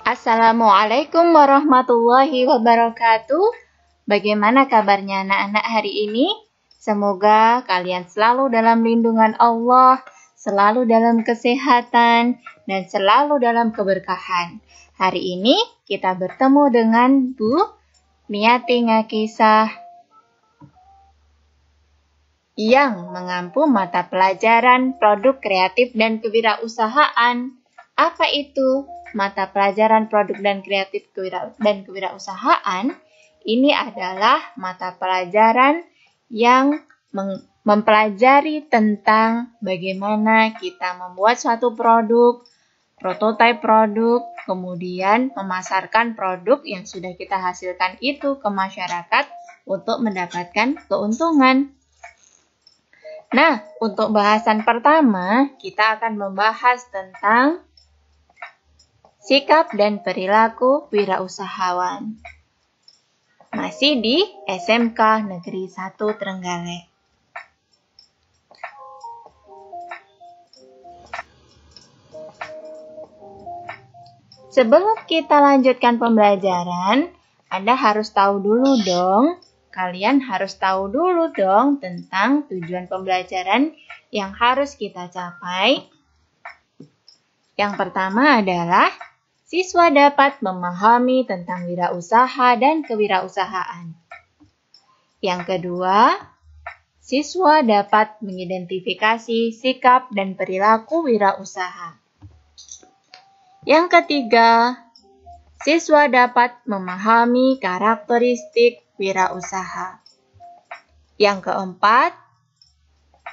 Assalamualaikum warahmatullahi wabarakatuh. Bagaimana kabarnya anak-anak hari ini? Semoga kalian selalu dalam lindungan Allah, selalu dalam kesehatan, dan selalu dalam keberkahan. Hari ini kita bertemu dengan Bu Miati Ngakisah yang mengampu mata pelajaran produk kreatif dan kewirausahaan. Apa itu mata pelajaran produk dan kreatif dan kewirausahaan? Ini adalah mata pelajaran yang mempelajari tentang bagaimana kita membuat suatu produk, prototipe produk, kemudian memasarkan produk yang sudah kita hasilkan itu ke masyarakat untuk mendapatkan keuntungan. Nah, untuk bahasan pertama, kita akan membahas tentang sikap dan perilaku wirausahawan. Masih di SMK Negeri 1 Trenggalek. Sebelum kita lanjutkan pembelajaran, Anda harus tahu dulu dong. Kalian harus tahu dulu dong tentang tujuan pembelajaran yang harus kita capai. Yang pertama adalah siswa dapat memahami tentang wirausaha dan kewirausahaan. Yang kedua, siswa dapat mengidentifikasi sikap dan perilaku wirausaha. Yang ketiga, siswa dapat memahami karakteristik wirausaha. Yang keempat,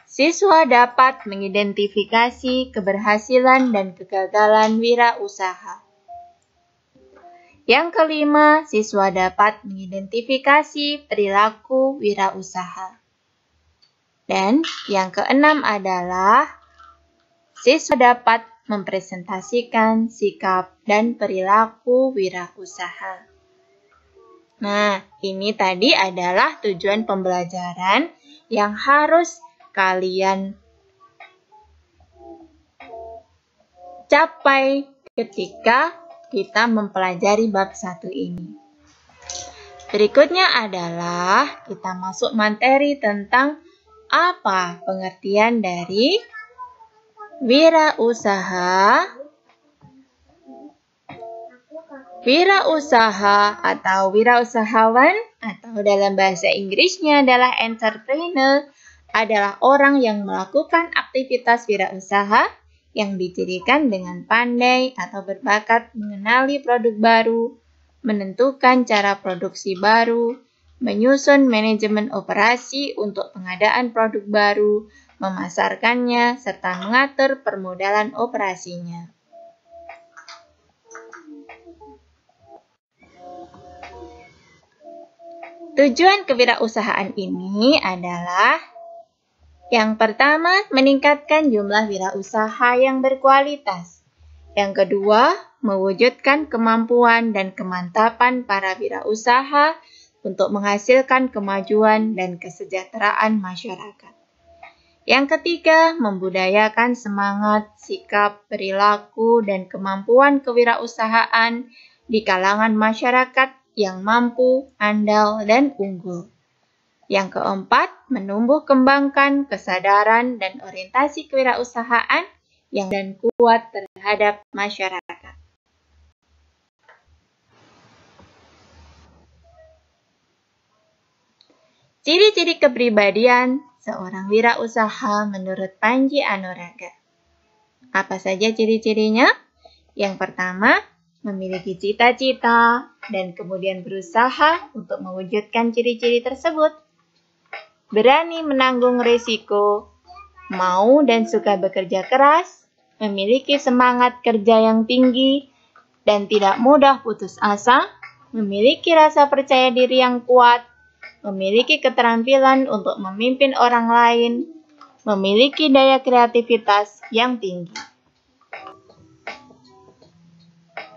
siswa dapat mengidentifikasi keberhasilan dan kegagalan wirausaha. Yang kelima, siswa dapat mengidentifikasi perilaku wirausaha. Dan yang keenam adalah siswa dapat mempresentasikan sikap dan perilaku wirausaha. Nah, ini tadi adalah tujuan pembelajaran yang harus kalian capai ketika kita mempelajari bab 1 ini. Berikutnya adalah kita masuk materi tentang apa pengertian dari wirausaha. Wirausaha atau wirausahawan atau dalam bahasa Inggrisnya adalah entrepreneur adalah orang yang melakukan aktivitas wirausaha yang dicirikan dengan pandai atau berbakat mengenali produk baru, menentukan cara produksi baru, menyusun manajemen operasi untuk pengadaan produk baru, memasarkannya, serta mengatur permodalan operasinya. Tujuan kewirausahaan ini adalah yang pertama, meningkatkan jumlah wirausaha yang berkualitas. Yang kedua, mewujudkan kemampuan dan kemantapan para wirausaha untuk menghasilkan kemajuan dan kesejahteraan masyarakat. Yang ketiga, membudayakan semangat, sikap, perilaku, dan kemampuan kewirausahaan di kalangan masyarakat yang mampu, andal, dan unggul. Yang keempat, menumbuh kembangkan kesadaran dan orientasi kewirausahaan yang dan kuat terhadap masyarakat. Ciri-ciri kepribadian seorang wirausaha menurut Panji Anuraga. Apa saja ciri-cirinya? Yang pertama, memiliki cita-cita dan kemudian berusaha untuk mewujudkan ciri-ciri tersebut. Berani menanggung risiko, mau dan suka bekerja keras, memiliki semangat kerja yang tinggi, dan tidak mudah putus asa, memiliki rasa percaya diri yang kuat, memiliki keterampilan untuk memimpin orang lain, memiliki daya kreativitas yang tinggi.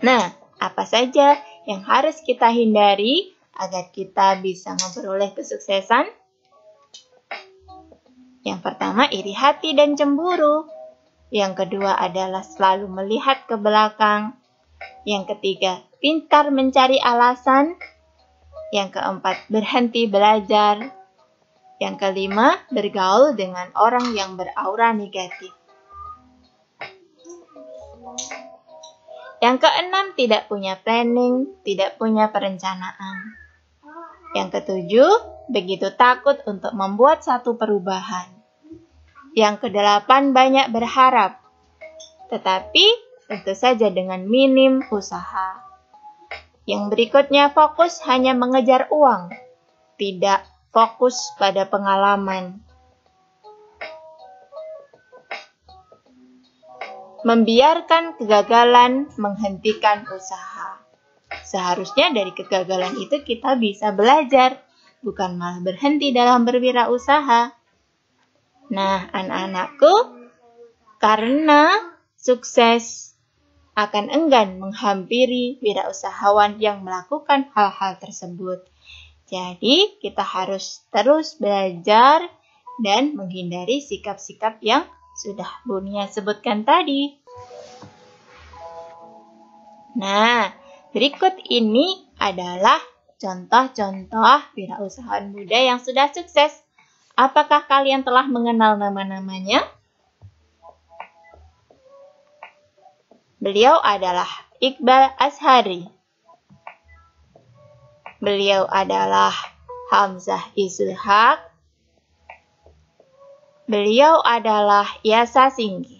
Nah, apa saja yang harus kita hindari agar kita bisa memperoleh kesuksesan? Yang pertama, iri hati dan cemburu. Yang kedua adalah selalu melihat ke belakang. Yang ketiga, pintar mencari alasan. Yang keempat, berhenti belajar. Yang kelima, bergaul dengan orang yang beraura negatif. Yang keenam, tidak punya planning, tidak punya perencanaan. Yang ketujuh, begitu takut untuk membuat satu perubahan. Yang kedelapan, banyak berharap, tetapi tentu saja dengan minim usaha. Yang berikutnya, fokus hanya mengejar uang, tidak fokus pada pengalaman. Membiarkan kegagalan menghentikan usaha. Seharusnya dari kegagalan itu kita bisa belajar, bukan malah berhenti dalam berwirausaha. Nah, anak-anakku, karena sukses akan enggan menghampiri wirausahawan yang melakukan hal-hal tersebut. Jadi, kita harus terus belajar dan menghindari sikap-sikap yang sudah Bu Nia sebutkan tadi. Nah, berikut ini adalah contoh-contoh wirausahawan muda yang sudah sukses. Apakah kalian telah mengenal nama-namanya? Beliau adalah Iqbal Azhari. Beliau adalah Hamzah Ishaq. Beliau adalah Yasa Singgi.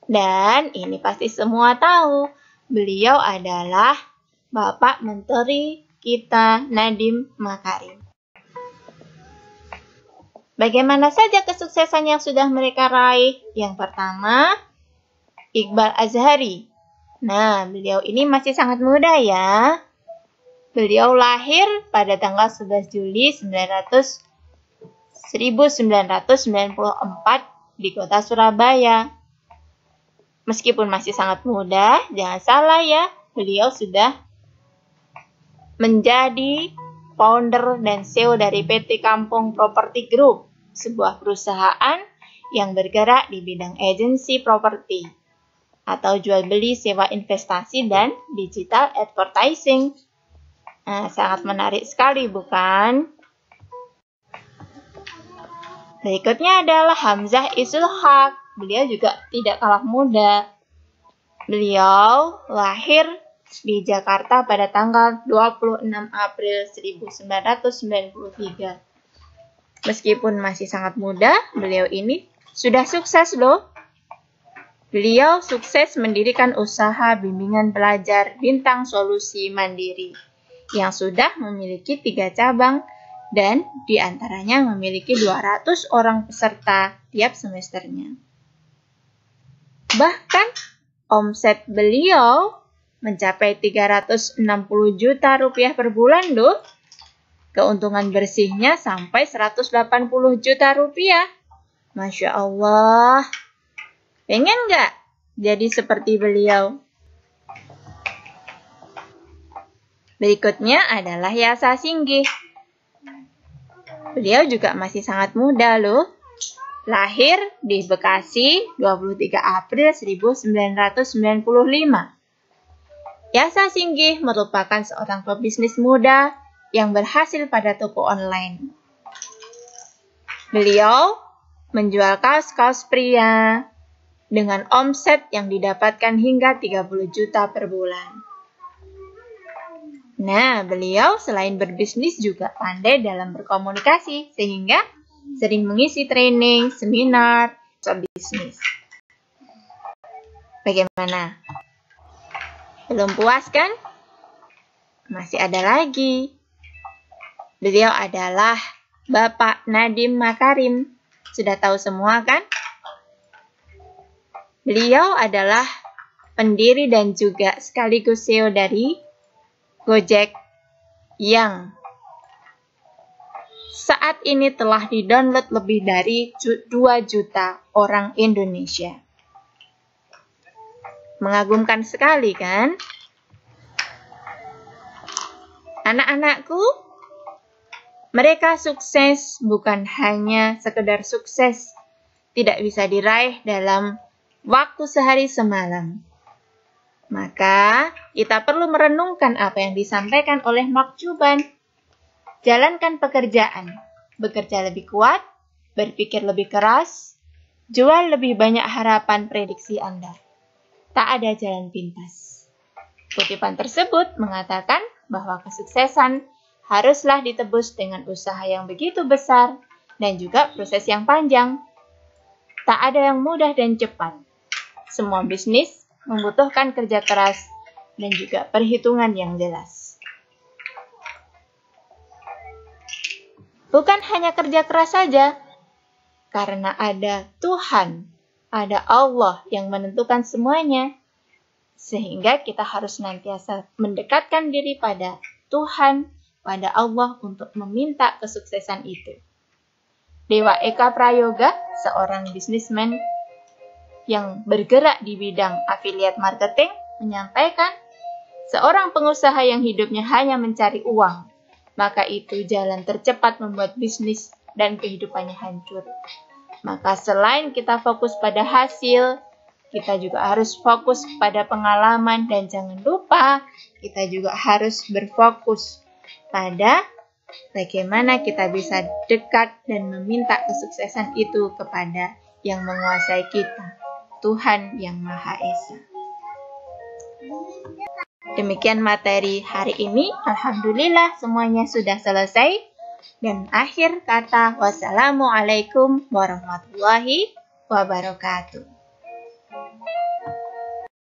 Dan ini pasti semua tahu, beliau adalah Bapak Menteri kita Nadiem Makarim. Bagaimana saja kesuksesan yang sudah mereka raih? Yang pertama, Iqbal Azhari. Nah, beliau ini masih sangat muda ya. Beliau lahir pada tanggal 11 Juli 1994 di kota Surabaya. Meskipun masih sangat muda, jangan salah ya, beliau sudah menjadi founder dan CEO dari PT Kampung Property Group, sebuah perusahaan yang bergerak di bidang agensi properti atau jual beli, sewa investasi, dan digital advertising. Nah, sangat menarik sekali, bukan? Berikutnya adalah Hamzah Ishaq. Beliau juga tidak kalah muda. Beliau lahir di Jakarta pada tanggal 26 April 1993. Meskipun masih sangat muda, beliau ini sudah sukses loh. Beliau sukses mendirikan usaha bimbingan belajar Bintang Solusi Mandiri yang sudah memiliki 3 cabang dan diantaranya memiliki 200 orang peserta tiap semesternya. Bahkan omset beliau mencapai 360 juta rupiah per bulan loh. Keuntungan bersihnya sampai 180 juta rupiah. Masya Allah. Pengen nggak jadi seperti beliau? Berikutnya adalah Yasa Singgi. Beliau juga masih sangat muda loh. Lahir di Bekasi 23 April 1995. Yasa Singgi merupakan seorang pebisnis muda yang berhasil pada toko online. Beliau menjual kaos-kaos pria dengan omset yang didapatkan hingga 30 juta per bulan. Nah, beliau selain berbisnis juga pandai dalam berkomunikasi, sehingga sering mengisi training, seminar, soal bisnis. Bagaimana? Belum puas kan? Masih ada lagi. Beliau adalah Bapak Nadiem Makarim. Sudah tahu semua kan? Beliau adalah pendiri dan juga sekaligus CEO dari Gojek yang saat ini telah di-download lebih dari 2 juta orang Indonesia. Mengagumkan sekali kan? Anak-anakku, mereka sukses bukan hanya sekedar sukses, tidak bisa diraih dalam waktu sehari semalam. Maka, kita perlu merenungkan apa yang disampaikan oleh Mark Cuban. Jalankan pekerjaan, bekerja lebih kuat, berpikir lebih keras, jual lebih banyak harapan prediksi Anda. Tak ada jalan pintas. Kutipan tersebut mengatakan bahwa kesuksesan haruslah ditebus dengan usaha yang begitu besar dan juga proses yang panjang. Tak ada yang mudah dan cepat. Semua bisnis membutuhkan kerja keras dan juga perhitungan yang jelas. Bukan hanya kerja keras saja, karena ada Tuhan, ada Allah yang menentukan semuanya. Sehingga kita harus senantiasa mendekatkan diri pada Tuhan, pada Allah untuk meminta kesuksesan itu. Dewa Eka Prayoga, seorang bisnismen yang bergerak di bidang affiliate marketing, menyampaikan, seorang pengusaha yang hidupnya hanya mencari uang, maka itu jalan tercepat membuat bisnis dan kehidupannya hancur. Maka selain kita fokus pada hasil, kita juga harus fokus pada pengalaman dan jangan lupa kita juga harus berfokus pada bagaimana kita bisa dekat dan meminta kesuksesan itu kepada yang menguasai kita, Tuhan Yang Maha Esa. Demikian materi hari ini. Alhamdulillah semuanya sudah selesai. Dan akhir kata, wassalamualaikum warahmatullahi wabarakatuh.